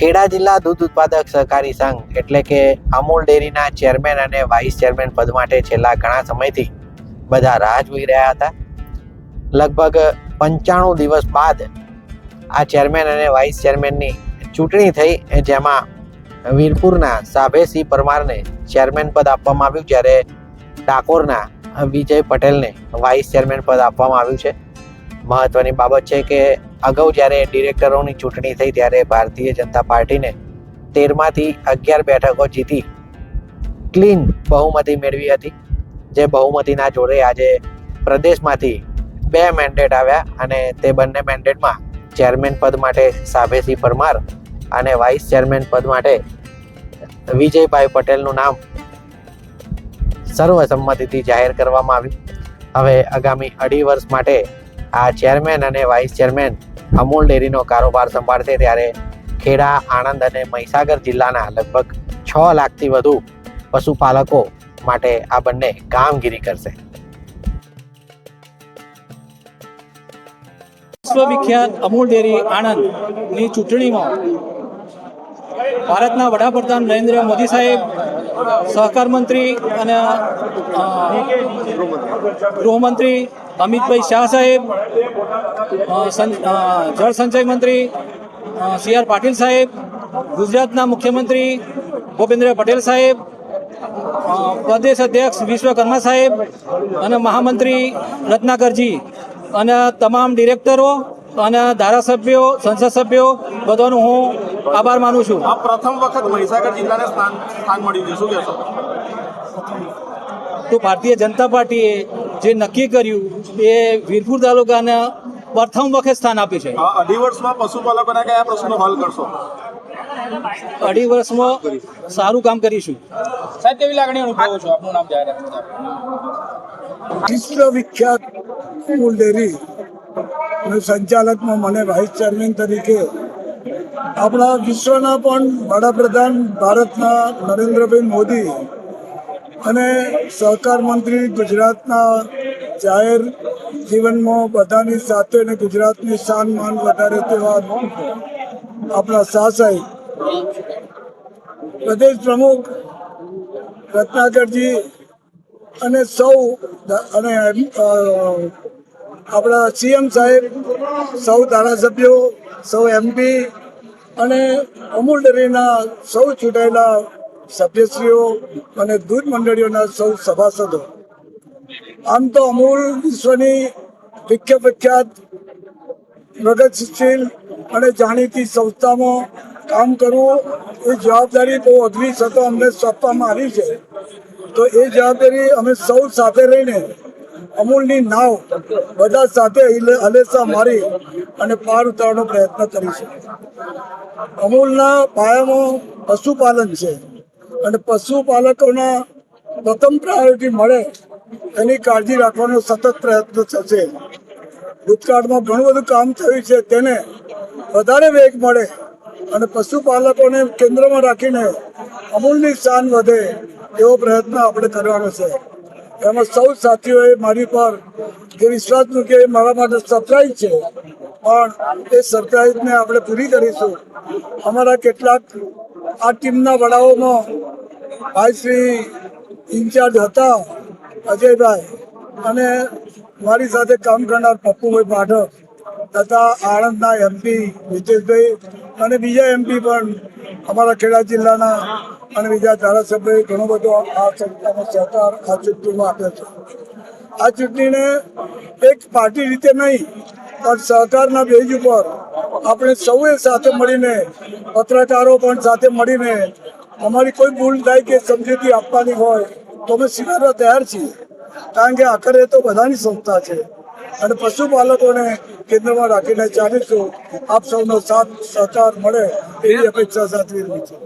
ખેડા જિલ્લા દૂધ ઉત્પાદક સહકારી સંઘ એટલે કે અમૂલ ડેરીના ચેરમેન અને વાઇસ ચેરમેન પદ માટે છેલ્લા ઘણા સમયથી બધા રાહ જોઈ રહ્યા હતા. લગભગ 95 દિવસ બાદ આ ચેરમેન અને વાઇસ ચેરમેનની ચૂંટણી થઈ, જેમાં વીરપુરના સાભેસિંહ પરમારને ચેરમેન પદ આપવામાં આવ્યું, જ્યારે ડાકોરના વિજય પટેલને વાઇસ ચેરમેન પદ આપવામાં આવ્યું છે. મહત્વની બાબત છે કે અગાઉ જ્યારે ડિરેક્ટરોની ચૂંટણી થઈ ત્યારે ભારતીય જનતા પાર્ટીને 13માંથી 11 બેઠકો જીતી ક્લીન બહુમતી મેળવી હતી. જે બહુમતીના જોડે આજે પ્રદેશમાંથી 2 મેન્ડેટ આવ્યા અને તે બંને મેન્ડેટમાં ચેરમેન પદ માટે સાભેસિંહ પરમાર અને વાઇસ ચેરમેન પદ માટે વિજયભાઈ પટેલનું નામ સર્વસંમતિથી જાહેર કરવામાં આવ્યું. હવે આગામી 2.5 વર્ષ માટે આ ચેરમેન અને વાઇસ ચેરમેન અમૂલ ડેરીનો કારોબાર સંભાળશે, ત્યારે ખેડા, આણંદ અને મહીસાગર જિલ્લાના લગભગ 6 લાખથી વધુ પશુપાલકો માટે આ બંને કામગીરી કરશે. વિશ્વવિખ્યાત અમૂલ ડેરી આણંદની ચૂંટણીમાં ભારતના વડાપ્રધાન નરેન્દ્ર મોદી સાહેબ, સહકાર મંત્રી અને ગૃહમંત્રી અમિતભાઈ શાહ સાહેબ, જળ સંચય મંત્રી CR પાટીલ સાહેબ, ગુજરાતના મુખ્યમંત્રી ભૂપેન્દ્ર પટેલ સાહેબ, પ્રદેશ અધ્યક્ષ વિશ્વકર્મા સાહેબ અને મહામંત્રી રત્નાકરજી અને તમામ ડિરેક્ટરો અને ધારાસભ્યો, સંસદ સભ્યો બધાનો હું આભાર માનું છું. આ પ્રથમ વખત મહીસાગર જિલ્લાને સ્થાન મળ્યું છે, શું કહેશો? તો ભારતીય જનતા પાર્ટીએ જે નક્કી કર્યું એ વીરપુર તાલુકાને પ્રથમ વખત સ્થાન આપ્યું છે. 2.5 વર્ષમાં પશુપાલકોના કયા પ્રશ્નો હલ કરશો? 2.5 વર્ષમાં સારું કામ કરીશું. સાહેબ, કેવી લાગણી અનુભવો છો? આપનું નામ જાહેર રાખો. વિશ્વવિખ્યાત અમૂલ ડેરી સંચાલકમાં મને વાઇસ ચેરમેન તરીકે આપણા વિશ્વના પણ વડાપ્રધાન ભારતના નરેન્દ્રભાઈ મોદી અને સહકાર મંત્રી ગુજરાતના જાહેર જીવનમાં બધાની સાથે અને ગુજરાતની શાન માન વધારે તેવા આપણા શાહ સાહેબ, પ્રદેશ પ્રમુખ રત્નાકરજી અને સૌ અને આપણા CM સાહેબ, સૌ ધારાસભ્યો, સૌ MP અને અમૂલ ડેરીના સૌ ચૂંટાયેલા સભ્યશ્રીઓ અને દૂધ મંડળીઓના સૌ સભાસદો. આમ તો અમૂલ વિશ્વની વિખ્યાત પ્રગતિશીલ અને જાણીતી સંસ્થામાં કામ કરવું એ જવાબદારી બહુ અઘરી છતાં અમને સોંપવામાં આવી છે. તો એ જવાબદારી અમે સૌ સાથે રહીને અમૂલની નાવ બધા સાથે હલેસા મારી અને પાર ઉતારવાનો પ્રયત્ન કરીશું. અમૂલના પાયામાં પશુપાલન છે અને પશુપાલકોના પ્રથમ પ્રાયોરિટી મળે એની કાળજી રાખવાનો સતત પ્રયત્ન થશે. ભૂતકાળમાં ઘણું બધું કામ થયું છે, તેને વધારે વેગ મળે અને પશુપાલકોને કેન્દ્રમાં રાખીને અમૂલની શાન વધે એવો પ્રયત્ન આપણે કરવાનો છે. એમાં સૌ સાથીઓએ મારી પર જે વિશ્વાસ મૂકે એ મારા માટે સરપ્રાઈઝ છે, પણ એ સરપ્રાઈઝને આપણે પૂરી કરીશું. અમારા કેટલાક આ ટીમના વડાઓમાં ભાઈ શ્રી ઇન્ચાર્જ હતા અજયભાઈ અને મારી સાથે કામ કરનાર પપ્પુભાઈ પાઠક તથા આણંદના MP વિજેશભાઈ અને બીજા MP પણ અમારા ખેડા જિલ્લાના અને બીજા ધારાસભ્યોએ ઘણો બધો આ સંસ્થાનો સહકાર આ ચૂંટણીમાં આપ્યો છે. આ ચૂંટણીને એક પાર્ટી રીતે નહીં પણ સહકારના બેઝ ઉપર આપણે સૌએ સાથે મળીને, પત્રકારો પણ સાથે મળીને, અમારી કોઈ ભૂલ થાય કે સમજૂતી આપવાની હોય તો અમે સ્વીકારવા તૈયાર છીએ, કારણ કે આખરે તો બધાની સંસ્થા છે અને પશુપાલકોને કેન્દ્રમાં રાખીને ચાલીશું. આપ સૌનો સાથ સહકાર મળે એવી અપેક્ષા સાથે છે.